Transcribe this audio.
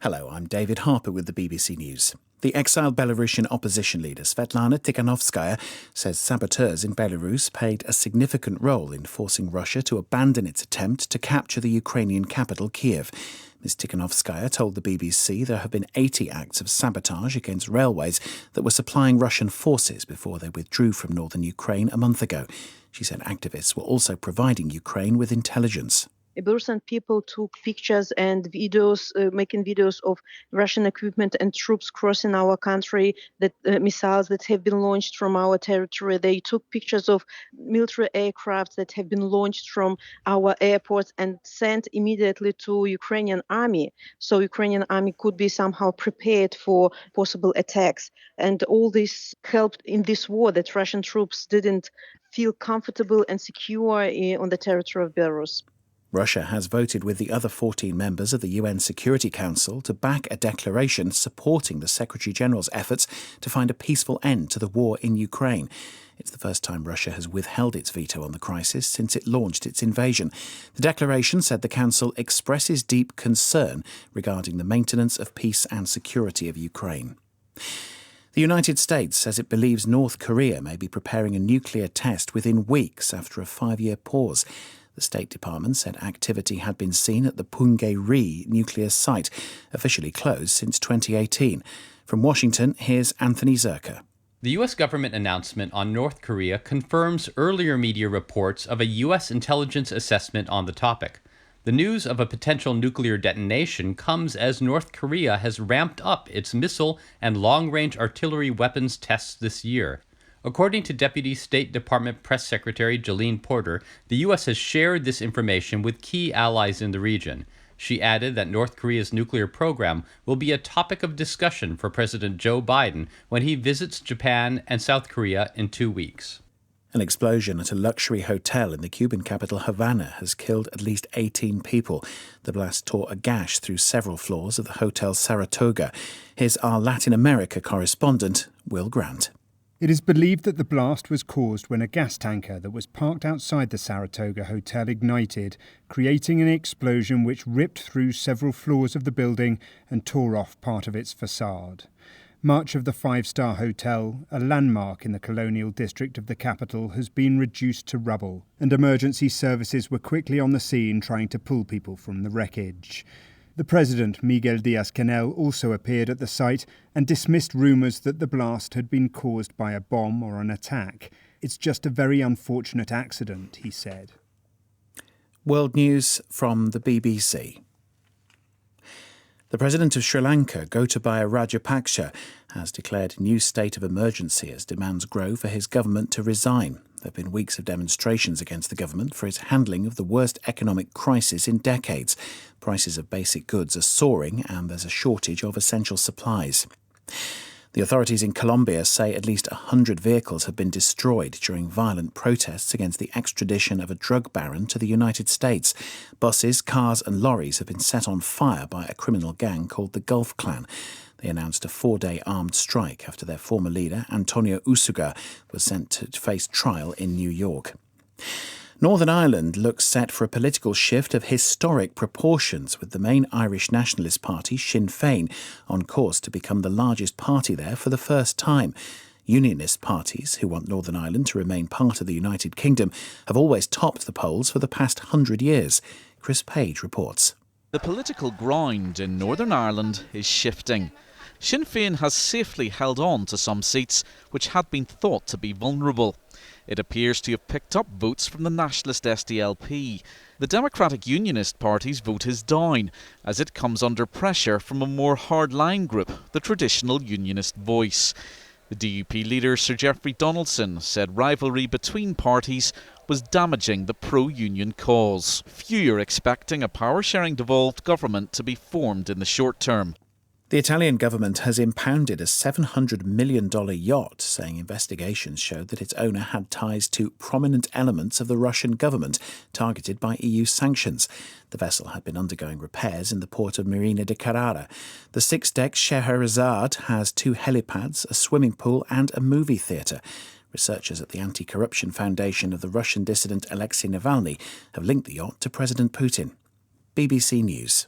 Hello, I'm David Harper with the BBC News. The exiled Belarusian opposition leader Svetlana Tikhanovskaya says saboteurs in Belarus played a significant role in forcing Russia to abandon its attempt to capture the Ukrainian capital, Kiev. Ms Tikhanovskaya told the BBC there have been 80 acts of sabotage against railways that were supplying Russian forces before they withdrew from northern Ukraine a month ago. She said activists were also providing Ukraine with intelligence. Belarusian people took pictures and videos, making videos of Russian equipment and troops crossing our country, that missiles that have been launched from our territory. They took pictures of military aircraft that have been launched from our airports and sent immediately to Ukrainian army. So Ukrainian army could be somehow prepared for possible attacks. And all this helped in this war that Russian troops didn't feel comfortable and secure on the territory of Belarus. Russia has voted with the other 14 members of the UN Security Council to back a declaration supporting the Secretary-General's efforts to find a peaceful end to the war in Ukraine. It's the first time Russia has withheld its veto on the crisis since it launched its invasion. The declaration said the Council expresses deep concern regarding the maintenance of peace and security of Ukraine. The United States says it believes North Korea may be preparing a nuclear test within weeks after a 5-year pause. The State Department said activity had been seen at the Punggye-ri nuclear site, officially closed since 2018. From Washington, here's Anthony Zerka. The U.S. government announcement on North Korea confirms earlier media reports of a U.S. intelligence assessment on the topic. The news of a potential nuclear detonation comes as North Korea has ramped up its missile and long-range artillery weapons tests this year. According to Deputy State Department Press Secretary Jalene Porter, the U.S. has shared this information with key allies in the region. She added that North Korea's nuclear program will be a topic of discussion for President Joe Biden when he visits Japan and South Korea in 2 weeks. An explosion at a luxury hotel in the Cuban capital Havana has killed at least 18 people. The blast tore a gash through several floors of the Hotel Saratoga. Here's our Latin America correspondent, Will Grant. It is believed that the blast was caused when a gas tanker that was parked outside the Saratoga Hotel ignited, creating an explosion which ripped through several floors of the building and tore off part of its facade. Much of the five-star hotel, a landmark in the colonial district of the capital, has been reduced to rubble, and emergency services were quickly on the scene trying to pull people from the wreckage. The president, Miguel Díaz-Canel, also appeared at the site and dismissed rumours that the blast had been caused by a bomb or an attack. It's just a very unfortunate accident, he said. World News from the BBC. The President of Sri Lanka, Gotabaya Rajapaksa, has declared a new state of emergency as demands grow for his government to resign. There have been weeks of demonstrations against the government for its handling of the worst economic crisis in decades. Prices of basic goods are soaring and there's a shortage of essential supplies. The authorities in Colombia say at least 100 vehicles have been destroyed during violent protests against the extradition of a drug baron to the United States. Buses, cars and lorries have been set on fire by a criminal gang called the Gulf Clan. They announced a 4-day armed strike after their former leader, Antonio Usuga, was sent to face trial in New York. Northern Ireland looks set for a political shift of historic proportions, with the main Irish nationalist party, Sinn Féin, on course to become the largest party there for the first time. Unionist parties, who want Northern Ireland to remain part of the United Kingdom, have always topped the polls for the past 100 years. Chris Page reports. The political ground in Northern Ireland is shifting. Sinn Féin has safely held on to some seats which had been thought to be vulnerable. It appears to have picked up votes from the nationalist SDLP. The Democratic Unionist Party's vote is down, as it comes under pressure from a more hardline group, the traditional Unionist Voice. The DUP leader Sir Geoffrey Donaldson said rivalry between parties was damaging the pro-union cause. Few are expecting a power-sharing devolved government to be formed in the short term. The Italian government has impounded a $700 million yacht, saying investigations showed that its owner had ties to prominent elements of the Russian government targeted by EU sanctions. The vessel had been undergoing repairs in the port of Marina de Carrara. The 6-deck Scheherazade has 2 helipads, a swimming pool and a movie theatre. Researchers at the Anti-Corruption Foundation of the Russian dissident Alexei Navalny have linked the yacht to President Putin. BBC News.